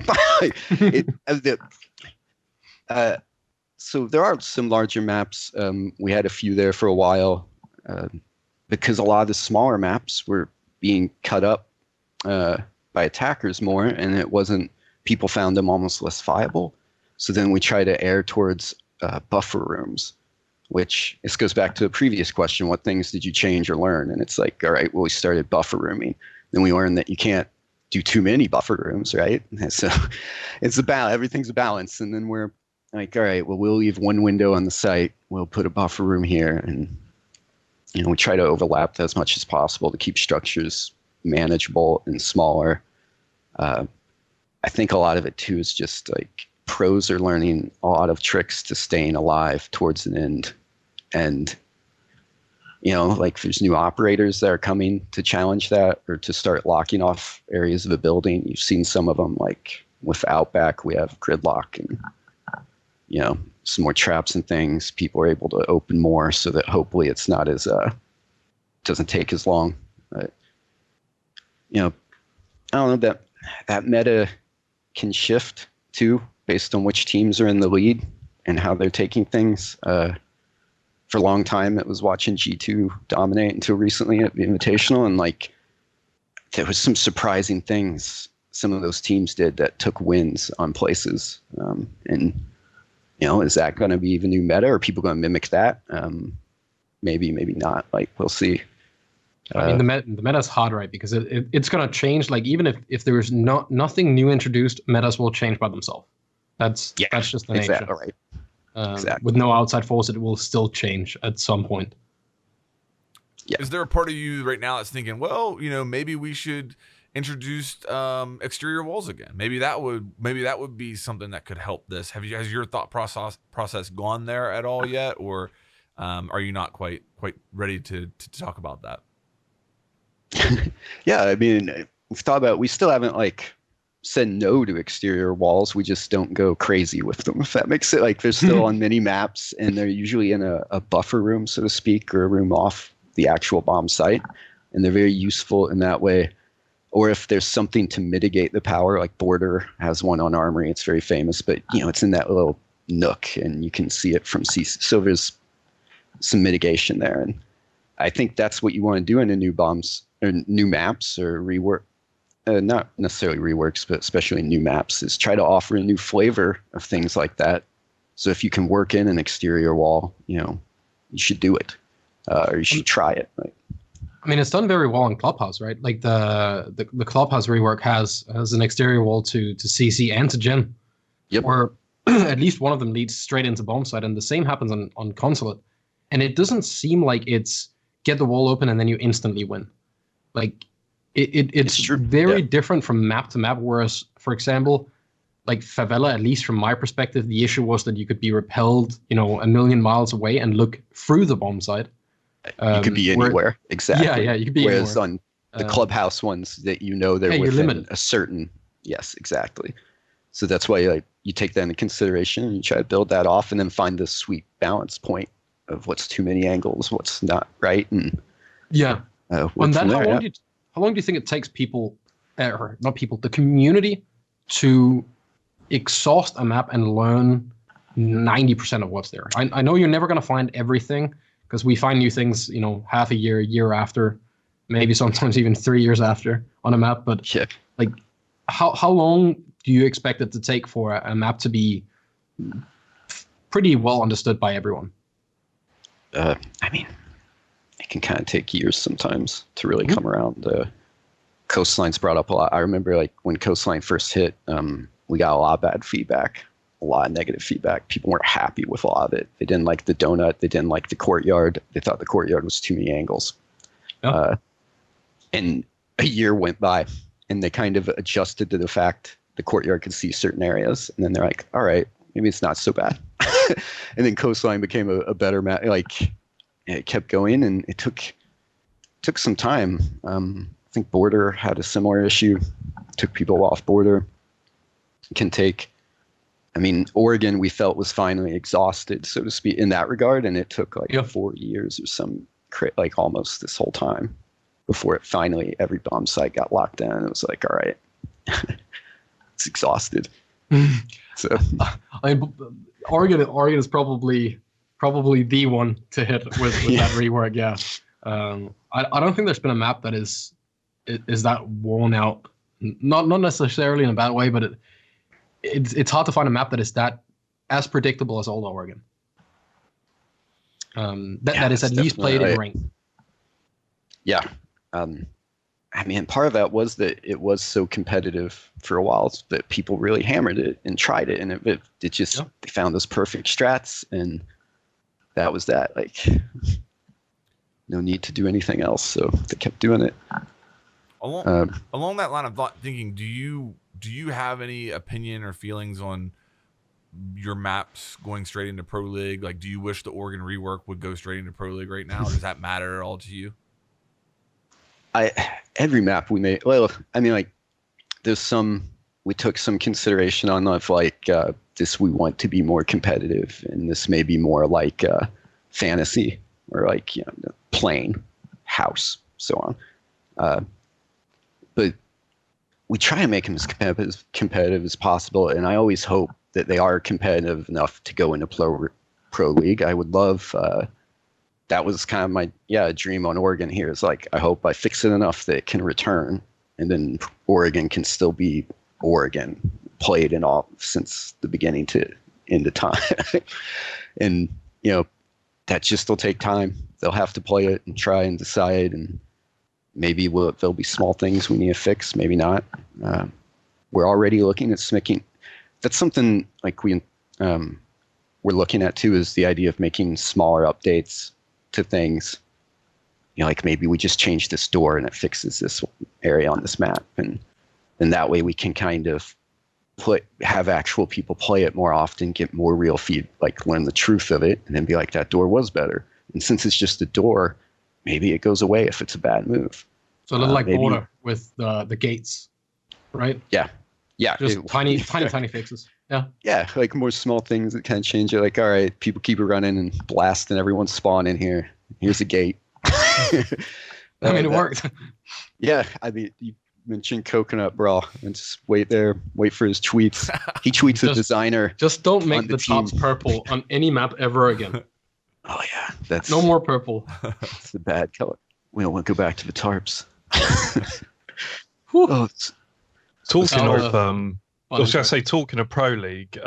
So there are some larger maps. We had a few there for a while because a lot of the smaller maps were being cut up by attackers more, and people found them almost less viable. So then we try to err towards buffer rooms, which this goes back to the previous question, what things did you change or learn? And it's like, all right, well, we started buffer rooming. Then we learned that you can't do too many buffer rooms, right? And so it's everything's a balance. And then we're like, all right, well, we'll leave one window on the site. We'll put a buffer room here. And, we try to overlap that as much as possible to keep structures manageable and smaller. I think a lot of it, too, is just like pros are learning a lot of tricks to staying alive towards an end. And, like there's new operators that are coming to challenge that or to start locking off areas of a building. You've seen some of them, like with Outback, we have gridlock and, some more traps and things. People are able to open more so that hopefully it's not as, doesn't take as long. But, I don't know, that meta can shift too, based on which teams are in the lead and how they're taking things. For a long time, it was watching G2 dominate until recently at the Invitational, and like there was some surprising things some of those teams did that took wins on places. And is that going to be the new meta? Are people going to mimic that? Maybe not. Like we'll see. The meta's hard, right? Because it's going to change. Like even if there is nothing new introduced, metas will change by themselves. That's just the nature. Exactly right. Exactly. With no outside force, it will still change at some point. Yeah. Is there a part of you right now that's thinking, well, maybe we should introduce exterior walls again? Maybe that would be something that could help this. Has your thought process gone there at all yet, or are you not quite ready to talk about that? Yeah, I mean, we still haven't like said no to exterior walls. We just don't go crazy with them, if that makes it. Like, they're still on mini maps, and they're usually in a buffer room, so to speak, or a room off the actual bomb site, and they're very useful in that way. Or if there's something to mitigate the power, like Border has one on Armory, it's very famous, but it's in that little nook, and you can see it from so there's some mitigation there. And I think that's what you want to do in a new bombs or new maps or rework. Not necessarily reworks, but especially new maps, is try to offer a new flavor of things like that. So if you can work in an exterior wall, you should do it, or you should try it. Right? I mean, it's done very well in Clubhouse, right? Like the Clubhouse rework has an exterior wall to CC and to Gen. Yep. Or at least one of them leads straight into bomb site, and the same happens on Consulate. And it doesn't seem like it's get the wall open and then you instantly win. Like it's very different from map to map. Whereas, for example, like Favela, at least from my perspective, the issue was that you could be repelled, a million miles away and look through the bomb site. You could be anywhere, exactly. Yeah, you could be Whereas anywhere. On the Clubhouse ones, that they're within a certain, yes, exactly. So that's why you take that into consideration and you try to build that off, and then find the sweet balance point of what's too many angles, what's not right, and and then how long do you think it takes people, or not people, the community, to exhaust a map and learn 90% of what's there? I know you're never going to find everything, because we find new things, half a year after, maybe sometimes even 3 years after on a map. But like, how long do you expect it to take for a map to be pretty well understood by everyone? I mean, it can kind of take years sometimes to really come around. Coastline's brought up a lot. I remember like when Coastline first hit, we got a lot of bad feedback, a lot of negative feedback. People weren't happy with a lot of it. They didn't like the donut. They didn't like the courtyard. They thought the courtyard was too many angles. And a year went by, and they kind of adjusted to the fact the courtyard could see certain areas. And then they're like, all right, maybe it's not so bad. And then Coastline became a better map. Like, it kept going, and it took some time. I think Border had a similar issue. Took people off Border. Oregon we felt was finally exhausted, so to speak, in that regard, and it took 4 years or like almost this whole time before it finally, every bomb site got locked down. It was like, all right, it's exhausted. So Oregon is probably the one to hit with that rework. Yeah, I don't think there's been a map that is that worn out. Not necessarily in a bad way, but it's hard to find a map that is that as predictable as Old Oregon. That is at least played in rain. Yeah. Part of that was that it was so competitive for a while that people really hammered it and tried it, and it just they found those perfect strats, and that was that. Like, no need to do anything else, so they kept doing it. Along that line of thought, thinking, do you have any opinion or feelings on your maps going straight into Pro League? Like, do you wish the Oregon Rework would go straight into Pro League right now? Does that matter at all to you? Every map we made, there's some, we took some consideration on of this we want to be more competitive, and this may be more like fantasy or plain house, so on. But we try to make them as competitive as possible, and I always hope that they are competitive enough to go into Pro League. I would love that was kind of my dream on Oregon here. Is I hope I fix it enough that it can return, and then Oregon can still be Oregon, played in all since the beginning to end of time. And that just will take time. They'll have to play it and try and decide, and maybe there'll be small things we need to fix, maybe not. We're already looking at making, that's something we're looking at too, is the idea of making smaller updates to things like maybe we just change this door and it fixes this area on this map, and then that way we can kind of have actual people play it more often, get more real feed, like learn the truth of it, and then be like, that door was better. And since it's just a door, maybe it goes away if it's a bad move. So a little like Border with the gates, right? Yeah. Just tiny fixes. Yeah. Yeah, like more small things that kind of change it. Like, all right, people keep it running and blasting, everyone's spawn in here. Here's a gate. I mean, it worked. Yeah, I mean, you mentioned Coconut Brawl, and just wait for his tweets. He tweets a designer. Just don't make the tops purple on any map ever again. Oh yeah, that's no more purple. It's the bad color. We don't want to go back to the tarps. Talking of Pro League,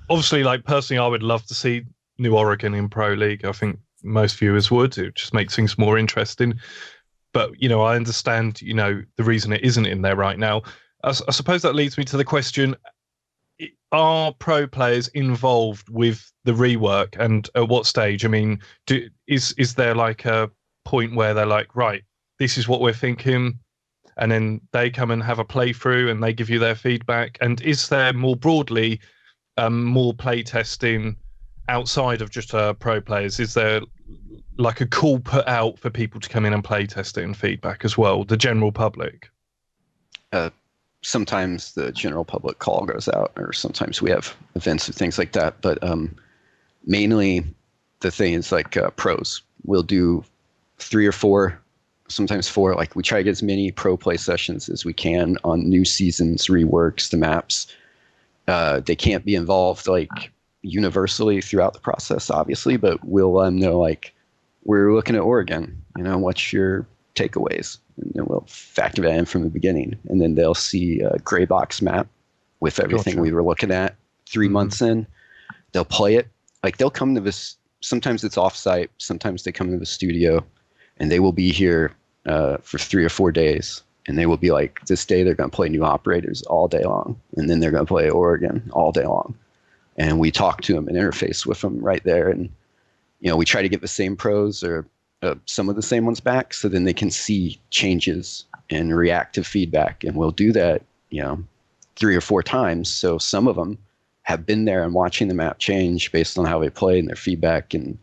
obviously, like personally, I would love to see New Oregon in Pro League. I think most viewers would. It just makes things more interesting. But, I understand, the reason it isn't in there right now. I suppose that leads me to the question, are pro players involved with the rework, and at what stage? I mean, is there like a point where they're like, right, this is what we're thinking, and then they come and have a playthrough and they give you their feedback? And is there more broadly more playtesting outside of just pro players? Is there like a call put out for people to come in and play test it and feedback as well, the general public? Sometimes the general public call goes out, or sometimes we have events or things like that. But mainly the thing is like pros. We'll do 3 or 4, sometimes 4. Like we try to get as many pro play sessions as we can on new seasons, reworks, the maps. They can't be involved like universally throughout the process, obviously, but we'll let them know, like, we're looking at Oregon, what's your takeaways? And then we'll factor that in from the beginning. And then they'll see a gray box map with everything we were looking at 3 months in. They'll play it. Like they'll come to this, sometimes it's offsite, sometimes they come to the studio, and they will be here for 3 or 4 days. And they will be like, this day they're going to play new operators all day long. And then they're going to play Oregon all day long. And we talk to them and interface with them right there. And, we try to get the same pros or some of the same ones back, so then they can see changes and reactive feedback. And we'll do that, 3 or 4 times. So some of them have been there and watching the map change based on how they play and their feedback. And,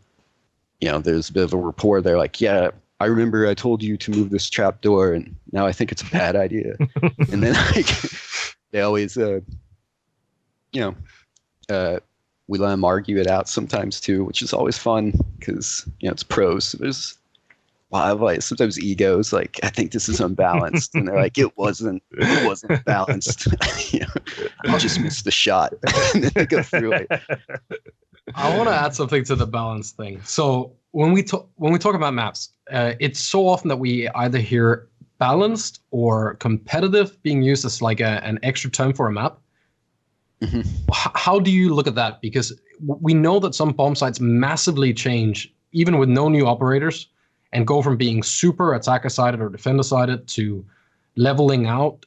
there's a bit of a rapport. They're like, yeah, I remember I told you to move this trap door, and now I think it's a bad idea. And then like they always, we let them argue it out sometimes too, which is always fun because it's pros. So there's a lot of like sometimes egos, like, I think this is unbalanced, and they're like, it wasn't balanced. I just missed the shot. And then they go through it. I want to add something to the balance thing. So when we talk about maps, it's so often that we either hear balanced or competitive being used as like an extra term for a map. Mm-hmm. How do you look at that? Because we know that some bomb sites massively change, even with no new operators, and go from being super attacker-sided or defender-sided to leveling out.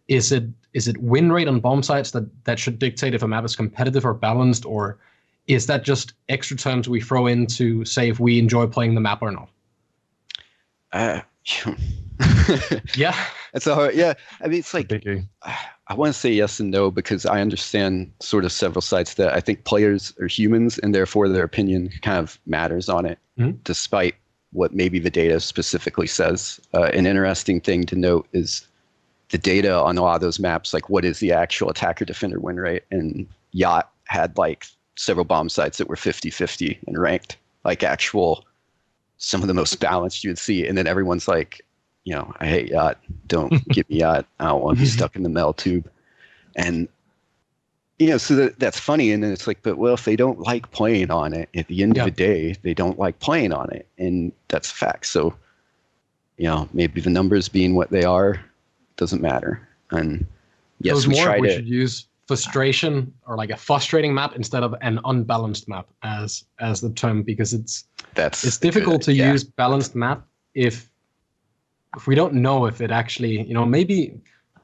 Is it win rate on bomb sites that should dictate if a map is competitive or balanced, or is that just extra terms we throw in to say if we enjoy playing the map or not? Yeah, it's a hard. Yeah, I mean, it's like I want to say yes and no, because I understand sort of several sites that I think players are humans, and therefore their opinion kind of matters on it, despite what maybe the data specifically says. An interesting thing to note is the data on a lot of those maps, like what is the actual attacker defender win rate, and Yacht had like several bomb sites that were 50-50 and ranked, like actual some of the most balanced you would see, and then everyone's like, I hate Yacht. Don't give me Yacht. I don't want to be stuck in the metal tube. And, so that's funny. And then it's like, but well, if they don't like playing on it, at the end of the day, they don't like playing on it. And that's a fact. So, maybe the numbers being what they are doesn't matter. And yes, we should use frustration, or like a frustrating map, instead of an unbalanced map as the term, because it's difficult to use balanced map if we don't know if it actually, maybe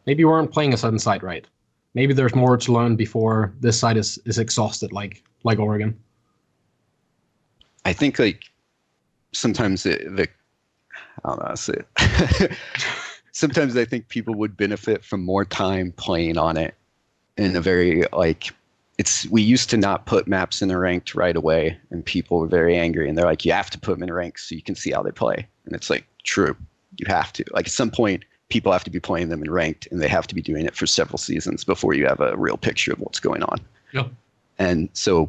we weren't playing a certain side right. Maybe there's more to learn before this side is exhausted, like Oregon. I think like sometimes I don't know how to say it. Sometimes I think people would benefit from more time playing on it in a very we used to not put maps in the ranked right away, and people were very angry, and they're like, you have to put them in ranked so you can see how they play. And it's like, true, you have to. Like at some point, people have to be playing them in ranked, and they have to be doing it for several seasons before you have a real picture of what's going on. Yep. And so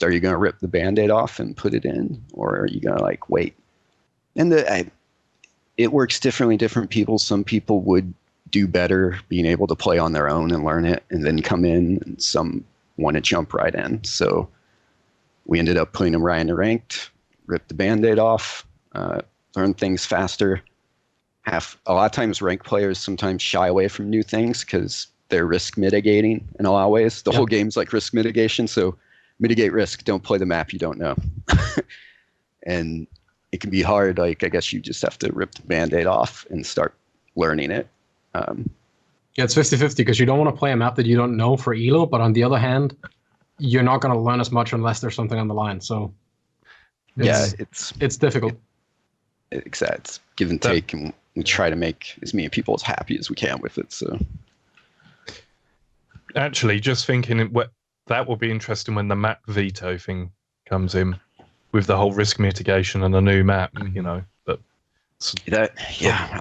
are you going to rip the Band-Aid off and put it in, or are you going to wait? And it works differently, different people. Some people would do better being able to play on their own and learn it and then come in, and some want to jump right in. So we ended up putting them right into ranked, rip the Band-Aid off, learn things faster. A lot of times ranked players sometimes shy away from new things because they're risk mitigating in a lot of ways. The whole game's like risk mitigation. So mitigate risk, don't play the map you don't know. And it can be hard. I guess you just have to rip the Band-Aid off and start learning it. Yeah, it's 50-50 because you don't want to play a map that you don't know for ELO, but on the other hand, you're not going to learn as much unless there's something on the line. So it's difficult. It's give and take, and we try to make as many people as happy as we can with it. So actually, just thinking that will be interesting when the map veto thing comes in with the whole risk mitigation and a new map, But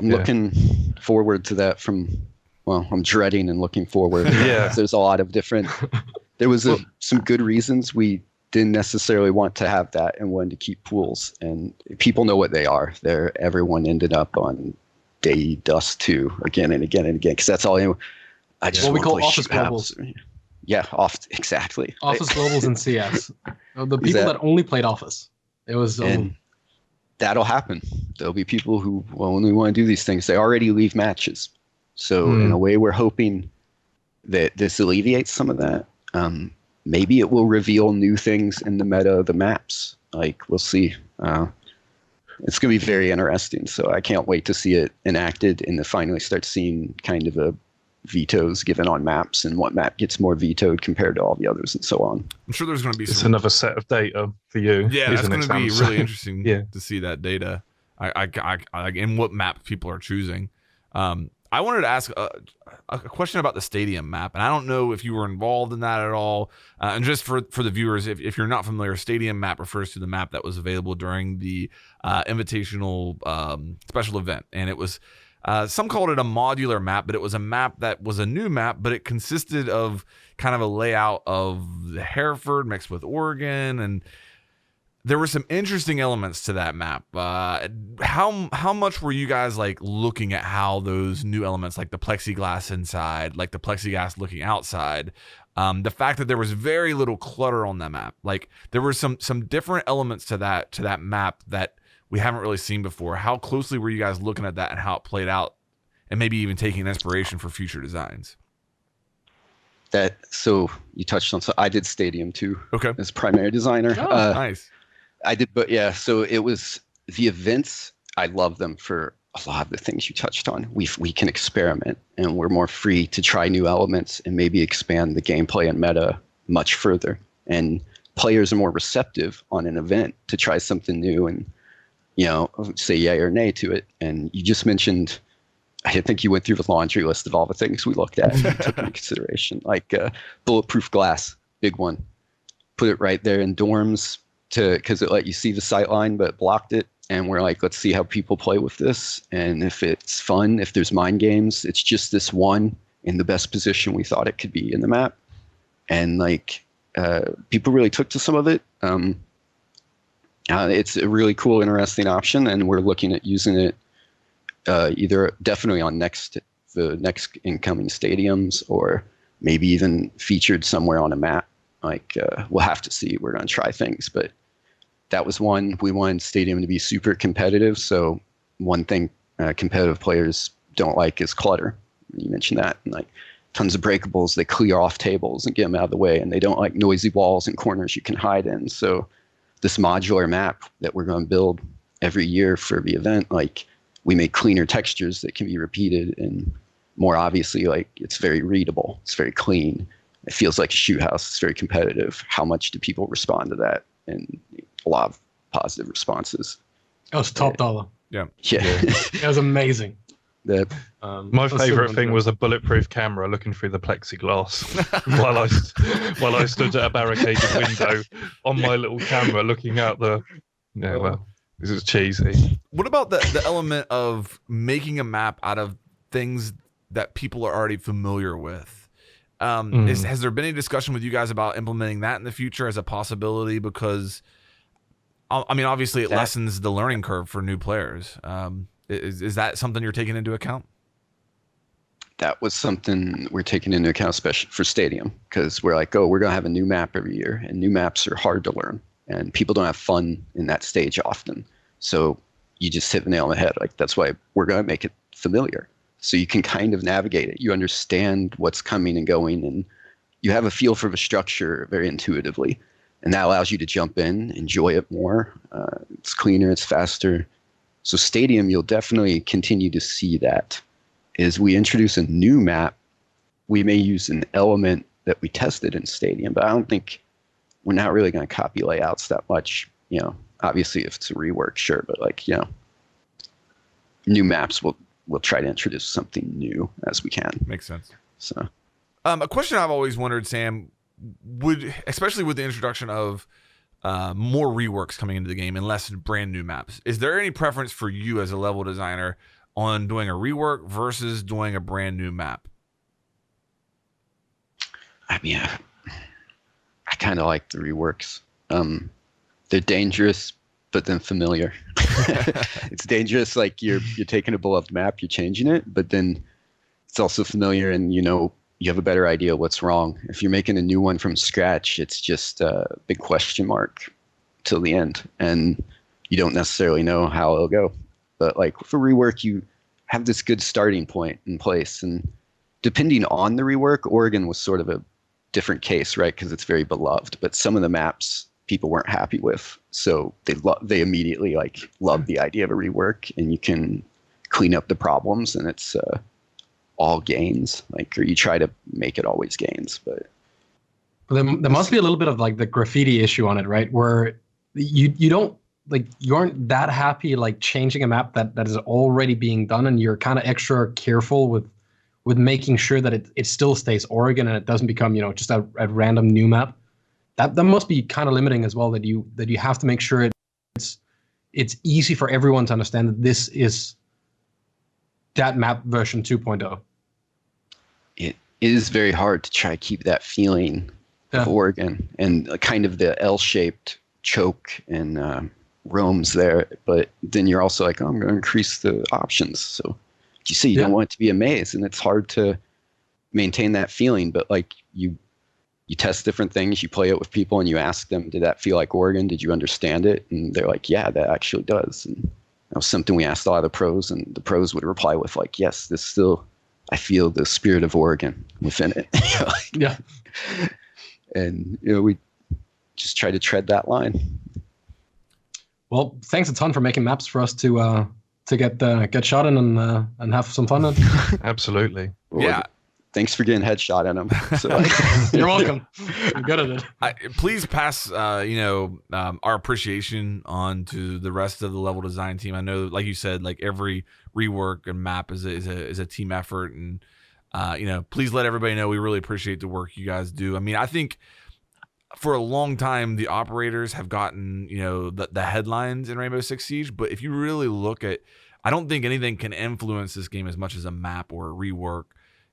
I'm looking forward to that I'm dreading and looking forward. Yeah. There's a lot of different, there was some good reasons we didn't necessarily want to have that and wanted to keep pools, and people know what they are. Everyone ended up on day dust 2 again and again and again, because that's all I just what we call play office globals. Yeah, exactly. Office globals in CS. The people that only played Office. It was that'll happen. There'll be people who only want to do these things. They already leave matches. So in a way, we're hoping that this alleviates some of that. Maybe it will reveal new things in the meta of the maps. We'll see. It's going to be very interesting. So I can't wait to see it enacted and to finally start seeing kind of a vetoes given on maps and what map gets more vetoed compared to all the others and so on. I'm sure there's going to be it's another set of data for you. Yeah, that's going to be really interesting to see that data. And what map people are choosing. I wanted to ask a question about the stadium map, and I don't know if you were involved in that at all. And just for the viewers, if you're not familiar, stadium map refers to the map that was available during the invitational special event, and it was some called it a modular map, but it was a map that was a new map, but it consisted of kind of a layout of Hereford mixed with Oregon, and there were some interesting elements to that map. How much were you guys looking at how those new elements, like the plexiglass inside, like the plexiglass looking outside, the fact that there was very little clutter on that map, there were some different elements to that map that we haven't really seen before. How closely were you guys looking at that and how it played out, and maybe even taking inspiration for future designs? So you touched on. So I did Stadium too. Okay. As primary designer. Oh, nice. I did, but yeah. So it was the events. I love them for a lot of the things you touched on. We can experiment, and we're more free to try new elements and maybe expand the gameplay and meta much further. And players are more receptive on an event to try something new and say yay or nay to it. And you just mentioned, I think you went through the laundry list of all the things we looked at and took into consideration, bulletproof glass, big one. Put it right there in dorms because it let you see the sight line, but blocked it. And we're like, let's see how people play with this. And if it's fun, if there's mind games, it's just this one in the best position we thought it could be in the map. And people really took to some of it. It's a really cool, interesting option, and we're looking at using it either definitely on the next incoming stadiums, or maybe even featured somewhere on a map. We'll have to see. We're going to try things, but that was one. We wanted Stadium to be super competitive. So one thing competitive players don't like is clutter. You mentioned that, and tons of breakables. They clear off tables and get them out of the way, and they don't like noisy walls and corners you can hide in. So this modular map that we're going to build every year for the event, we make cleaner textures that can be repeated, and more obviously, it's very readable. It's very clean. It feels like a shoot house. It's very competitive. How much do people respond to that? And a lot of positive responses. That was top dollar. Yeah. That was amazing. My favorite thing was a bulletproof camera looking through the plexiglass while I stood at a barricaded window on my little camera looking out the. Yeah, well, this is cheesy. What about the element of making a map out of things that people are already familiar with? Has there been any discussion with you guys about implementing that in the future as a possibility? Because, I mean, obviously it lessens the learning curve for new players. Is that something you're taking into account? That was something we're taking into account, especially for Stadium, because we're like, we're going to have a new map every year, and new maps are hard to learn, and people don't have fun in that stage often. So you just hit the nail on the head. Like, that's why we're going to make it familiar, so you can kind of navigate it. You understand what's coming and going, and you have a feel for the structure very intuitively, and that allows you to jump in, enjoy it more. It's cleaner, it's faster. So Stadium, you'll definitely continue to see that. Is we introduce a new map, we may use an element that we tested in Stadium, but I don't think we're not really going to copy layouts that much. You know, obviously if it's a rework, sure, but like, you know, new maps we'll try to introduce something new as we can. Makes sense. So, a question I've always wondered, Sam, especially with the introduction of more reworks coming into the game and less brand new maps, is there any preference for you as a level designer on doing a rework versus doing a brand new map? I mean, I kind of like the reworks. They're dangerous, but then familiar. It's dangerous, like you're taking a beloved map, you're changing it, but then it's also familiar, and you have a better idea what's wrong. If you're making a new one from scratch, it's just a big question mark till the end, and you don't necessarily know how it'll go. But like for rework, you have this good starting point in place, and depending on the rework, Oregon was sort of a different case, right? Because it's very beloved, but some of the maps people weren't happy with, so they immediately loved the idea of a rework, and you can clean up the problems, and it's all gains, or you try to make it always gains. But there must be a little bit of like the graffiti issue on it, right? Where you don't you aren't that happy changing a map that is already being done, and you're kind of extra careful with making sure that it still stays Oregon and it doesn't become just a random new map. That must be kind of limiting as well, that you have to make sure it's easy for everyone to understand that this is that map version 2.0. It is very hard to try to keep that feeling of Oregon and kind of the L-shaped choke and roams there, but then you're also like, I'm going to increase the options. So you see, you don't want it to be a maze, and it's hard to maintain that feeling. But you test different things, you play it with people, and you ask them, did that feel like Oregon? Did you understand it? And they're like, yeah, that actually does. And that was something we asked a lot of the pros, and the pros would reply with yes, this still, I feel the spirit of Oregon within it. Yeah. And we just try to tread that line. Well, thanks a ton for making maps for us to get shot in and have some fun in. Absolutely. Yeah. Thanks for getting headshot in them. So, You're welcome. You're good at it. Please pass, our appreciation on to the rest of the level design team. I know, like you said, every rework and map is a team effort, and please let everybody know we really appreciate the work you guys do. I mean, I think for a long time the operators have gotten the headlines in Rainbow Six Siege, but if you really look at, I don't think anything can influence this game as much as a map or a rework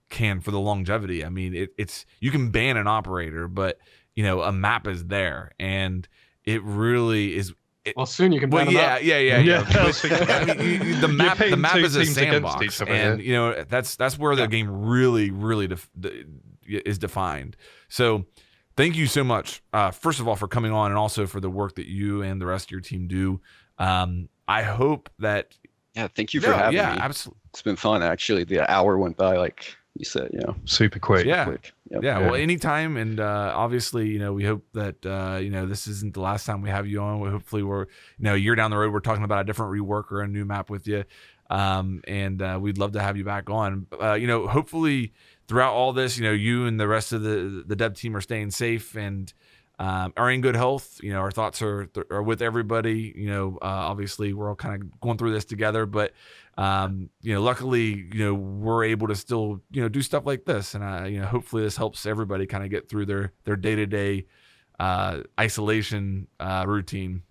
can for the longevity. I mean, it's you can ban an operator, but a map is there, and it really is. Well, soon you can ban yeah. But, I mean, the map is a sandbox, and that's where the game really is defined. So thank you so much, first of all, for coming on, and also for the work that you and the rest of your team do. I hope that. Yeah, thank you for having me. Yeah, absolutely. It's been fun, actually. The hour went by like you said, super quick. Quick. Yep. Yeah, well, anytime, and obviously, we hope that this isn't the last time we have you on. Hopefully, we're a year down the road, we're talking about a different rework or a new map with you, and we'd love to have you back on. Hopefully, throughout all this, you and the rest of the dev team are staying safe, and are in good health. Our thoughts are with everybody. Obviously we're all kind of going through this together, but luckily, we're able to still, do stuff like this. And, hopefully this helps everybody kind of get through their day-to-day isolation routine.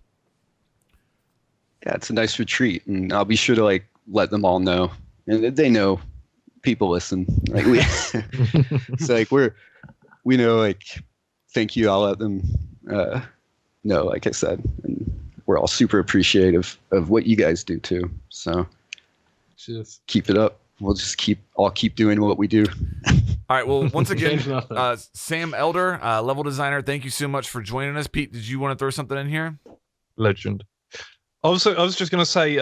Yeah, it's a nice retreat, and I'll be sure to like let them all know, and they know people listen. Like it's like we know, like, thank you. I'll let them know, like I said, and we're all super appreciative of what you guys do too. So just keep it up. We'll just all keep doing what we do. All right. Well, once again, Sam Elder, level designer, thank you so much for joining us. Pete, did you want to throw something in here? Legend. I was just going to say,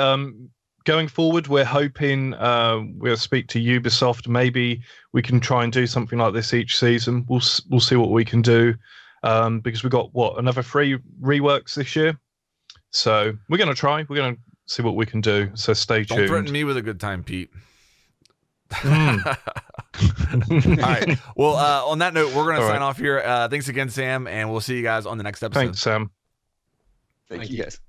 going forward, we're hoping we'll speak to Ubisoft. Maybe we can try and do something like this each season. We'll see what we can do, because we've got another 3 reworks this year. So we're going to try. We're going to see what we can do. So stay tuned. Don't threaten me with a good time, Pete. All right. Well, on that note, we're going to sign off here. Thanks again, Sam, and we'll see you guys on the next episode. Thanks, Sam. Thank you guys.